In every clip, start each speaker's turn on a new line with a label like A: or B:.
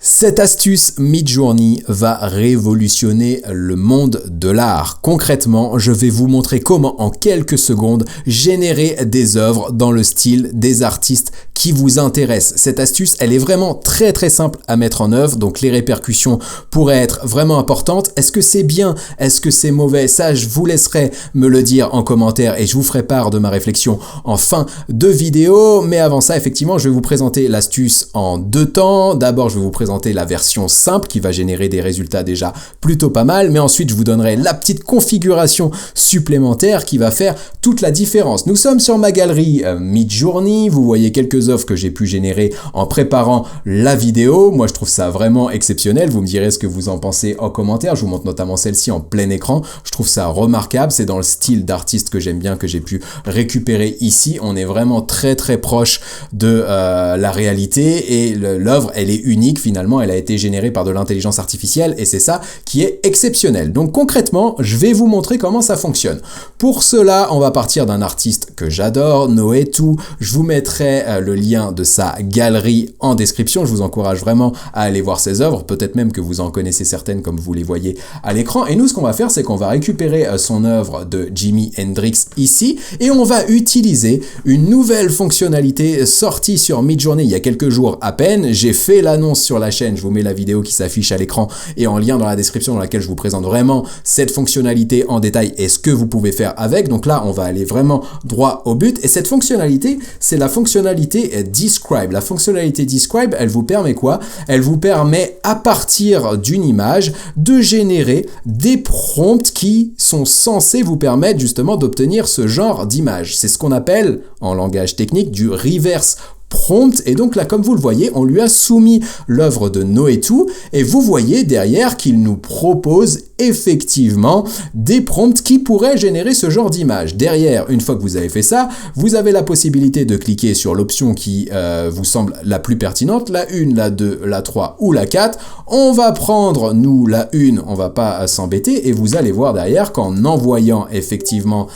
A: Cette astuce Midjourney va révolutionner le monde de l'art. Concrètement, je vais vous montrer comment en quelques secondes générer des œuvres dans le style des artistes qui vous intéressent. Cette astuce, elle est vraiment très simple à mettre en œuvre, donc les répercussions pourraient être vraiment importantes. Est-ce que c'est bien? Est-ce que c'est mauvais? Ça, je vous laisserai me le dire en commentaire et je vous ferai part de ma réflexion en fin de vidéo. Mais avant ça, effectivement, je vais vous présenter l'astuce en deux temps. D'abord, je vais vous présenter la version simple qui va générer des résultats déjà plutôt pas mal, mais ensuite je vous donnerai la petite configuration supplémentaire qui va faire toute la différence. Nous sommes sur ma galerie Midjourney, vous voyez quelques œuvres que j'ai pu générer en préparant la vidéo. Moi je trouve ça vraiment exceptionnel, vous me direz ce que vous en pensez en commentaire. Je vous montre notamment celle-ci en plein écran, je trouve ça remarquable, c'est dans le style d'artiste que j'aime bien, que j'ai pu récupérer ici. On est vraiment très proche de la réalité et l'œuvre elle est unique finalement, elle a été générée par de l'intelligence artificielle et c'est ça qui est exceptionnel. Donc concrètement, je vais vous montrer comment ça fonctionne. Pour cela, on va partir d'un artiste que j'adore, Noetu. Je vous mettrai le lien de sa galerie en description. Je vous encourage vraiment à aller voir ses œuvres, peut-être même que vous en connaissez certaines comme vous les voyez à l'écran. Et nous, ce qu'on va faire, c'est qu'on va récupérer son œuvre de Jimi Hendrix ici et on va utiliser une nouvelle fonctionnalité sortie sur Midjourney il y a quelques jours à peine. J'ai fait l'annonce sur la chaîne, je vous mets la vidéo qui s'affiche à l'écran et en lien dans la description dans laquelle je vous présente vraiment cette fonctionnalité en détail et ce que vous pouvez faire avec. Donc là, on va aller vraiment droit au but et cette fonctionnalité, c'est la fonctionnalité Describe. La fonctionnalité Describe, elle vous permet quoi? Elle vous permet à partir d'une image de générer des prompts qui sont censés vous permettre justement d'obtenir ce genre d'image. C'est ce qu'on appelle en langage technique du reverse prompt, et donc là comme vous le voyez on lui a soumis l'œuvre de Noetu et vous voyez derrière qu'il nous propose effectivement des prompts qui pourraient générer ce genre d'image. Derrière, une fois que vous avez fait ça, vous avez la possibilité de cliquer sur l'option qui vous semble la plus pertinente, la 1, la 2, la 3 ou la 4. On va prendre nous la 1, on va pas s'embêter et vous allez voir derrière qu'en envoyant effectivement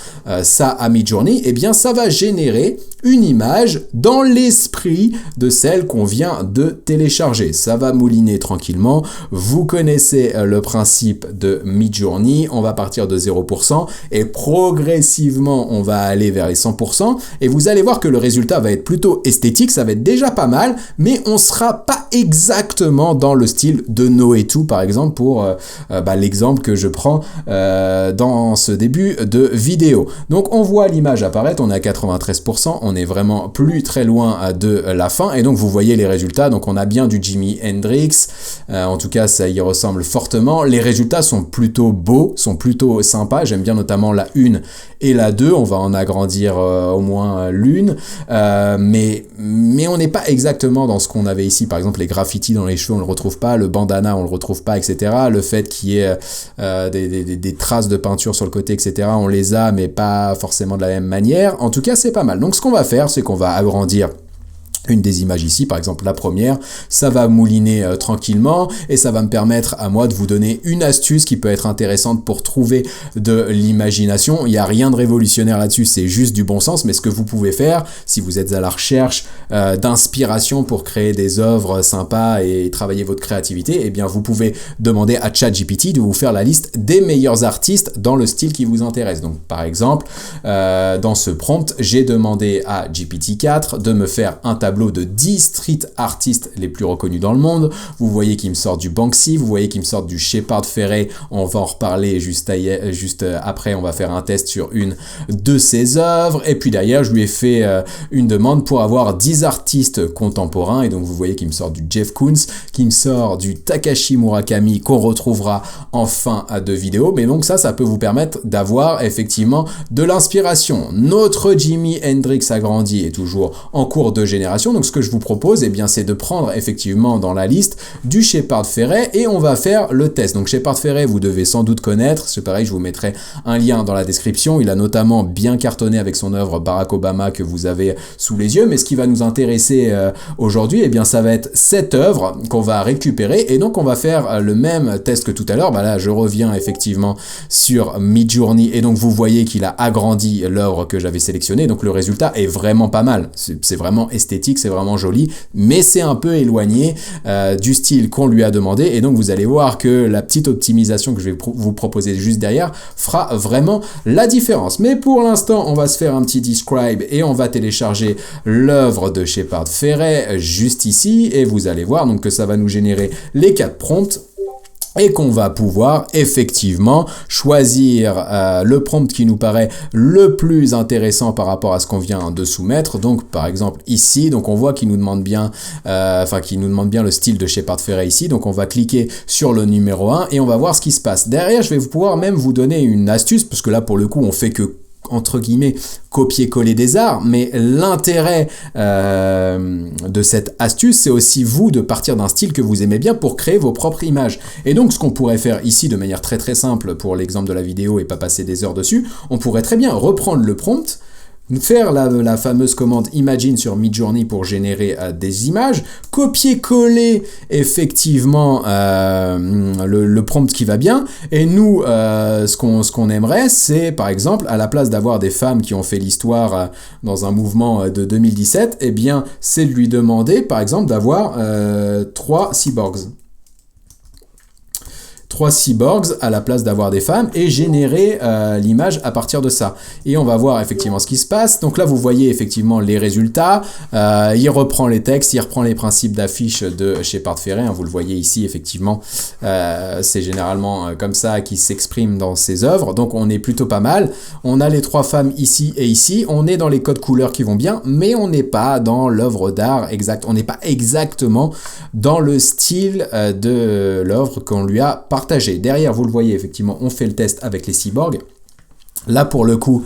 A: ça à Midjourney, eh bien ça va générer une image dans l'esprit de celle qu'on vient de télécharger. Ça va mouliner tranquillement. Vous connaissez le principe de Midjourney. On va partir de 0% et progressivement on va aller vers les 100% et vous allez voir que le résultat va être plutôt esthétique. Ça va être déjà pas mal, mais on sera pas exactement dans le style de Noetu par exemple pour l'exemple que je prends dans ce début de vidéo. Donc on voit l'image apparaître, on est à 93%, on est vraiment plus très loin de la fin et donc vous voyez les résultats. Donc on a bien du Jimi Hendrix, en tout cas ça y ressemble fortement. Les résultats sont plutôt beaux, sont plutôt sympas, j'aime bien notamment la 1 et la 2, on va en agrandir au moins l'une, mais on n'est pas exactement dans ce qu'on avait ici. Par exemple les graffitis dans les cheveux on le retrouve pas, le bandana on le retrouve pas, etc. Le fait qu'il y ait des traces de peinture sur le côté, etc. on les a mais pas forcément de la même manière. En tout cas c'est pas mal. Donc ce qu'on va faire, c'est qu'on va agrandir une des images ici, par exemple la première, ça va mouliner tranquillement et ça va me permettre à moi de vous donner une astuce qui peut être intéressante pour trouver de l'imagination. Il n'y a rien de révolutionnaire là-dessus, c'est juste du bon sens, mais ce que vous pouvez faire, si vous êtes à la recherche d'inspiration pour créer des œuvres sympas et travailler votre créativité, eh bien vous pouvez demander à ChatGPT de vous faire la liste des meilleurs artistes dans le style qui vous intéresse. Donc par exemple, dans ce prompt, j'ai demandé à GPT-4 de me faire un tableau de 10 street artistes les plus reconnus dans le monde. Vous voyez qu'il me sort du Banksy, vous voyez qu'il me sort du Shepard Fairey, on va en reparler juste après, on va faire un test sur une de ses œuvres, et puis derrière je lui ai fait une demande pour avoir 10 artistes contemporains, et donc vous voyez qu'il me sort du Jeff Koons, qu'il me sort du Takashi Murakami qu'on retrouvera en fin de vidéo, mais donc ça peut vous permettre d'avoir effectivement de l'inspiration. Notre Jimi Hendrix agrandi est toujours en cours de génération. Donc ce que je vous propose, eh bien, c'est de prendre effectivement dans la liste du Shepard Fairey et on va faire le test. Donc Shepard Fairey, vous devez sans doute connaître, c'est pareil, je vous mettrai un lien dans la description. Il a notamment bien cartonné avec son œuvre Barack Obama que vous avez sous les yeux, mais ce qui va nous intéresser aujourd'hui, eh bien, ça va être cette œuvre qu'on va récupérer et donc on va faire le même test que tout à l'heure. Là, je reviens effectivement sur Midjourney et donc vous voyez qu'il a agrandi l'œuvre que j'avais sélectionnée. Donc le résultat est vraiment pas mal, c'est vraiment esthétique. esthétique, c'est vraiment joli, mais c'est un peu éloigné du style qu'on lui a demandé. Et donc vous allez voir que la petite optimisation que je vais vous proposer juste derrière fera vraiment la différence. Mais pour l'instant, on va se faire un petit describe et on va télécharger l'œuvre de Shepard Fairey juste ici. Et vous allez voir donc que ça va nous générer les 4 prompts. Et qu'on va pouvoir effectivement choisir le prompt qui nous paraît le plus intéressant par rapport à ce qu'on vient de soumettre. Donc par exemple ici, donc on voit qu'il nous demande bien, qu'il nous demande bien le style de Shepard Fairey ici. Donc on va cliquer sur le numéro 1 et on va voir ce qui se passe. Derrière, je vais pouvoir même vous donner une astuce, parce que là pour le coup on fait que entre guillemets copier-coller des arts, mais l'intérêt de cette astuce, c'est aussi vous de partir d'un style que vous aimez bien pour créer vos propres images. Et donc ce qu'on pourrait faire ici de manière très très simple pour l'exemple de la vidéo et pas passer des heures dessus, on pourrait très bien reprendre le prompt, faire la fameuse commande Imagine sur Midjourney pour générer des images, copier-coller effectivement le prompt qui va bien, et nous ce qu'on aimerait, c'est par exemple à la place d'avoir des femmes qui ont fait l'histoire dans un mouvement de 2017, eh bien c'est de lui demander par exemple d'avoir 3 cyborgs. 3 cyborgs à la place d'avoir des femmes et générer l'image à partir de ça. Et on va voir effectivement ce qui se passe. Donc là, vous voyez effectivement les résultats. Il reprend les textes, il reprend les principes d'affiche de Shepard Fairey. Hein, vous le voyez ici, effectivement. C'est généralement comme ça qu'il s'exprime dans ses œuvres. Donc on est plutôt pas mal. On a les 3 femmes ici et ici. On est dans les codes couleurs qui vont bien, mais on n'est pas dans l'œuvre d'art exact. On n'est pas exactement dans le style de l'œuvre qu'on lui a partagé. Derrière, vous le voyez, effectivement, on fait le test avec les cyborgs. Là, pour le coup,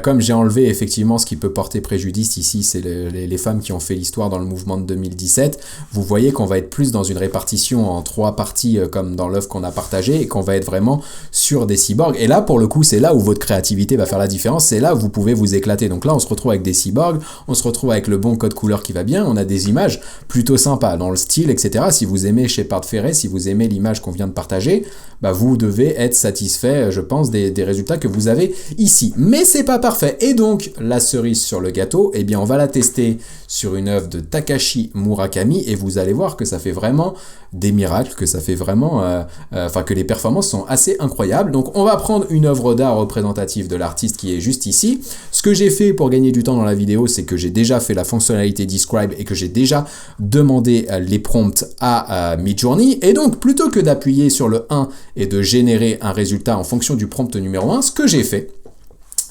A: comme j'ai enlevé effectivement ce qui peut porter préjudice ici, c'est les femmes qui ont fait l'histoire dans le mouvement de 2017, vous voyez qu'on va être plus dans une répartition en 3 parties comme dans l'œuvre qu'on a partagée et qu'on va être vraiment sur des cyborgs. Et là, pour le coup, c'est là où votre créativité va faire la différence, c'est là où vous pouvez vous éclater. Donc là, on se retrouve avec des cyborgs, on se retrouve avec le bon code couleur qui va bien, on a des images plutôt sympas dans le style, etc. Si vous aimez Shepard Fairey, si vous aimez l'image qu'on vient de partager, bah vous devez être satisfait, je pense, des résultats que vous avez ici. Mais c'est pas parfait. Et donc, la cerise sur le gâteau, eh bien, on va la tester sur une œuvre de Takashi Murakami et vous allez voir que ça fait vraiment des miracles, que ça fait vraiment, que les performances sont assez incroyables. Donc, on va prendre une œuvre d'art représentative de l'artiste qui est juste ici. Ce que j'ai fait pour gagner du temps dans la vidéo, c'est que j'ai déjà fait la fonctionnalité Describe et que j'ai déjà demandé les prompts à Midjourney. Et donc, plutôt que d'appuyer sur le 1 et de générer un résultat en fonction du prompt numéro 1, ce que j'ai fait,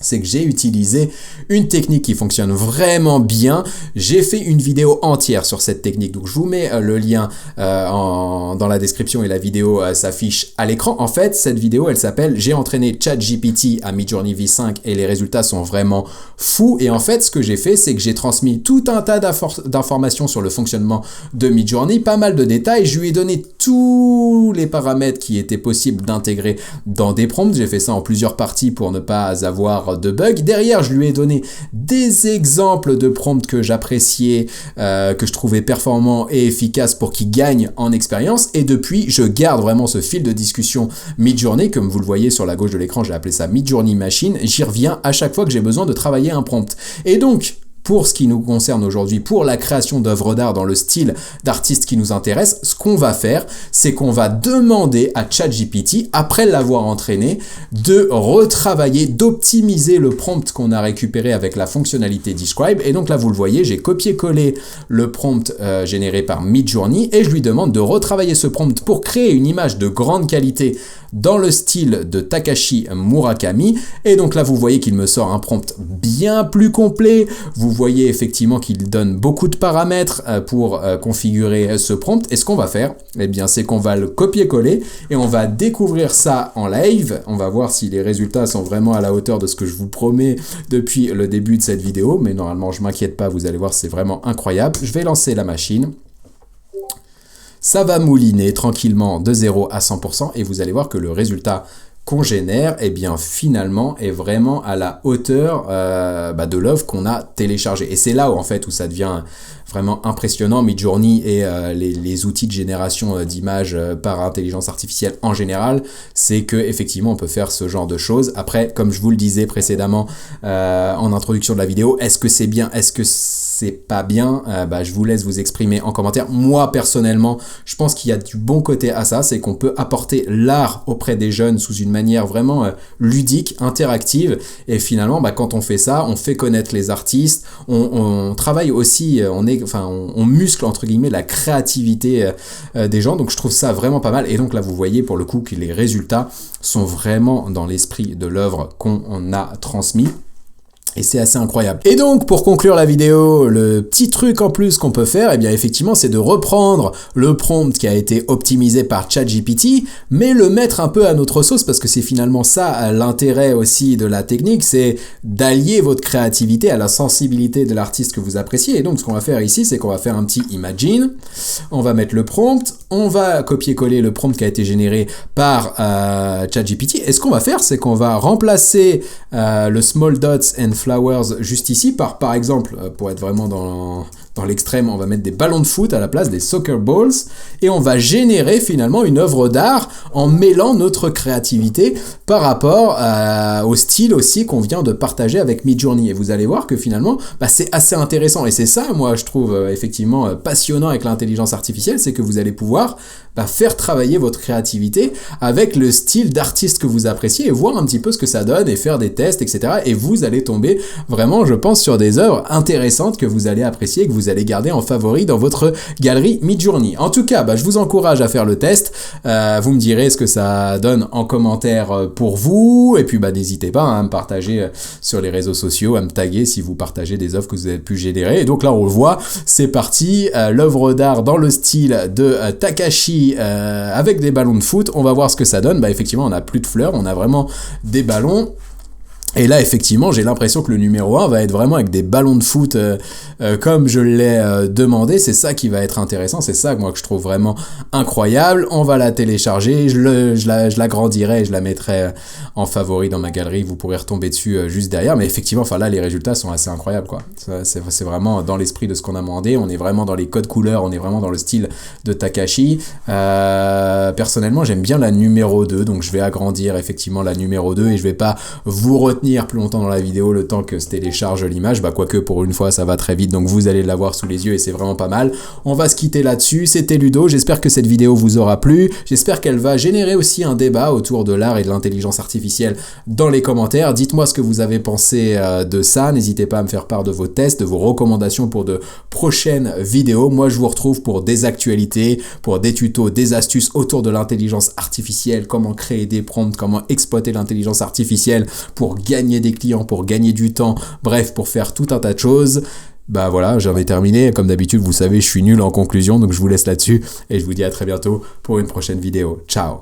A: c'est que j'ai utilisé une technique qui fonctionne vraiment bien. J'ai fait une vidéo entière sur cette technique, donc je vous mets le lien dans la description et la vidéo s'affiche à l'écran. En fait, cette vidéo, elle s'appelle « J'ai entraîné ChatGPT à Midjourney V5 et les résultats sont vraiment fous ». Et en fait, ce que j'ai fait, c'est que j'ai transmis tout un tas d'informations sur le fonctionnement de Midjourney, pas mal de détails. Je lui ai donné tous les paramètres qui étaient possibles d'intégrer dans des prompts. J'ai fait ça en plusieurs parties pour ne pas avoir de bugs. Derrière, je lui ai donné des exemples de prompts que j'appréciais, que je trouvais performants et efficaces pour qu'il gagne en expérience. Et depuis, je garde vraiment ce fil de discussion Midjourney. Comme vous le voyez sur la gauche de l'écran, j'ai appelé ça Midjourney Machine. J'y reviens à chaque fois que j'ai besoin de travailler un prompt. Et donc, pour ce qui nous concerne aujourd'hui, pour la création d'œuvres d'art dans le style d'artiste qui nous intéresse, ce qu'on va faire, c'est qu'on va demander à ChatGPT, après l'avoir entraîné, de retravailler, d'optimiser le prompt qu'on a récupéré avec la fonctionnalité Describe. Et donc là, vous le voyez, j'ai copié-collé le prompt généré par Midjourney et je lui demande de retravailler ce prompt pour créer une image de grande qualité dans le style de Takashi Murakami. Et donc là, vous voyez qu'il me sort un prompt bien plus complet. Vous voyez effectivement qu'il donne beaucoup de paramètres pour configurer ce prompt. Et ce qu'on va faire, eh bien, c'est qu'on va le copier-coller et on va découvrir ça en live. On va voir si les résultats sont vraiment à la hauteur de ce que je vous promets depuis le début de cette vidéo. Mais normalement, je m'inquiète pas, vous allez voir, c'est vraiment incroyable. Je vais lancer la machine. Ça va mouliner tranquillement de 0 à 100% et vous allez voir que le résultat qu'on génère, eh bien finalement est vraiment à la hauteur de l'œuvre qu'on a téléchargée. Et c'est là où en fait où ça devient vraiment impressionnant. Midjourney et les outils de génération d'images par intelligence artificielle en général, c'est que effectivement on peut faire ce genre de choses. Après, comme je vous le disais précédemment en introduction de la vidéo, est-ce que c'est bien, est-ce que c'est pas bien, je vous laisse vous exprimer en commentaire. Moi, personnellement, je pense qu'il y a du bon côté à ça, c'est qu'on peut apporter l'art auprès des jeunes sous une manière vraiment ludique, interactive, et finalement, quand on fait ça, on fait connaître les artistes, on travaille aussi, on muscle entre guillemets la créativité des gens, donc je trouve ça vraiment pas mal. Et donc là, vous voyez pour le coup que les résultats sont vraiment dans l'esprit de l'œuvre qu'on a transmis. Et c'est assez incroyable. Et donc, pour conclure la vidéo, le petit truc en plus qu'on peut faire, effectivement, c'est de reprendre le prompt qui a été optimisé par ChatGPT, mais le mettre un peu à notre sauce, parce que c'est finalement ça l'intérêt aussi de la technique, c'est d'allier votre créativité à la sensibilité de l'artiste que vous appréciez. Et donc, ce qu'on va faire ici, c'est qu'on va faire un petit imagine, on va mettre le prompt, on va copier-coller le prompt qui a été généré par ChatGPT. Et ce qu'on va faire, c'est qu'on va remplacer le small dots and flowers juste ici par exemple, pour être vraiment dans l'extrême, on va mettre des ballons de foot à la place des soccer balls, et on va générer finalement une œuvre d'art en mêlant notre créativité par rapport au style aussi qu'on vient de partager avec Midjourney. Et vous allez voir que finalement, c'est assez intéressant, et c'est ça, moi, je trouve effectivement passionnant avec l'intelligence artificielle, c'est que vous allez pouvoir faire travailler votre créativité avec le style d'artiste que vous appréciez et voir un petit peu ce que ça donne et faire des tests, etc. Et vous allez tomber vraiment, je pense, sur des œuvres intéressantes que vous allez apprécier et que vous allez garder en favori dans votre galerie Midjourney. En tout cas, je vous encourage à faire le test. Vous me direz ce que ça donne en commentaire pour vous. Et puis, n'hésitez pas à me partager sur les réseaux sociaux, à me taguer si vous partagez des œuvres que vous avez pu générer. Et donc là, on le voit, c'est parti. L'œuvre d'art dans le style de Takashi avec des ballons de foot. On va voir ce que ça donne. Effectivement, on n'a plus de fleurs, on a vraiment des ballons. Et là, effectivement, j'ai l'impression que le numéro 1 va être vraiment avec des ballons de foot comme je l'ai demandé. C'est ça qui va être intéressant, c'est ça que je trouve vraiment incroyable. On va la télécharger, je l'agrandirai et je la mettrai en favori dans ma galerie. Vous pourrez retomber dessus juste derrière. Mais effectivement, là, les résultats sont assez incroyables, quoi. C'est vraiment dans l'esprit de ce qu'on a demandé. On est vraiment dans les codes couleurs, on est vraiment dans le style de Takashi. Personnellement, j'aime bien la numéro 2, donc je vais agrandir effectivement la numéro 2 et je vais pas vous retenir plus longtemps dans la vidéo le temps que se télécharge l'image, quoique pour une fois ça va très vite, donc vous allez l'avoir sous les yeux et c'est vraiment pas mal. On va se quitter là-dessus, c'était Ludo, j'espère que cette vidéo vous aura plu, j'espère qu'elle va générer aussi un débat autour de l'art et de l'intelligence artificielle dans les commentaires. Dites-moi ce que vous avez pensé de ça, n'hésitez pas à me faire part de vos tests, de vos recommandations pour de prochaines vidéos. Moi je vous retrouve pour des actualités, pour des tutos, des astuces autour de l'intelligence artificielle, comment créer des prompts, comment exploiter l'intelligence artificielle pour gagner des clients, pour gagner du temps, bref, pour faire tout un tas de choses. Voilà, j'en ai terminé. Comme d'habitude, vous savez, je suis nul en conclusion, donc je vous laisse là-dessus et je vous dis à très bientôt pour une prochaine vidéo. Ciao!